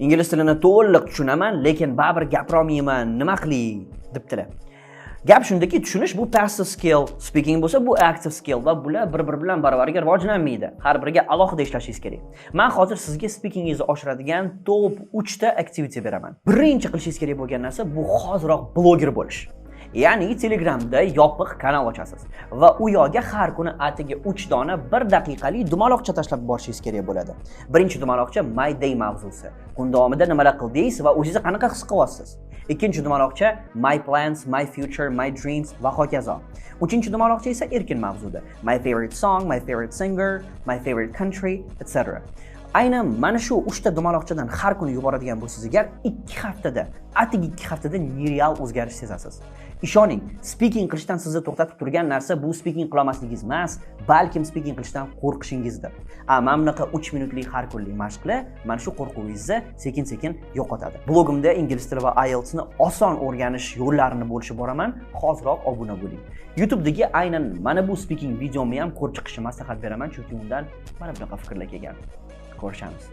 Ingliz tilini to'liq tushunaman, lekin baribir gapira olmayman. Nima qilay debdilar. Gap shundaki, tushunish bu passive skill, speaking bo'lsa bu active skill va bular bir-biri bilan barobarga rivojlanmaydi. Har biriga alohida ishlashingiz kerak. Men hozir sizga speakingingizni oshiradigan top 3 ta activity beraman. Birinchi qilishingiz kerak bo'lgan narsa bu hoziroq bloger bo'lish. Ya'ni Telegramda yopiq kanal ochasiz va u yoqqa har kuni atigi 3 dona 1 daqiqalik dumaloqcha tashlab borishingiz kerak bo'ladi. Birinchi dumaloqcha My Day mavzusi. Kun davomida nimalar qildingiz va o'zingizni qanaqa his qilyapsiz? Ikkinchi dumaloqcha My Plans, My Future, My Dreams va hokazo. Uchinchi dumaloqcha esa erkin mavzuda. My favorite song, My favorite singer, My favorite country, etc. Aynan mana shu 3 ta dumaloqchadan har kuni yuboradigan bo'lsangiz agar 2 haftada, atigi 2 haftada nereal o'zgarish sezasiz. Ishoning, speaking qilishdan sizni to'xtatib turgan narsa bu speaking qilmasligingiz emas, balkim speaking qilishdan qo'rqishingizdir. Mana bunaqa 3 minutlik har kunlik mashqlar mana shu qo'rquvingizni sekin-sekin yo'qotadi. Blogimda ingliz tili va IELTS ni oson o'rganish yo'llarini bo'lishib boraman. Hoziroq obuna bo'ling. YouTube'dagi aynan mana bu speaking videomni ham ko'rib chiqishni maslahat beraman, chunki undan mana bunaqa fikrlar kelgan. Ko'rishamiz.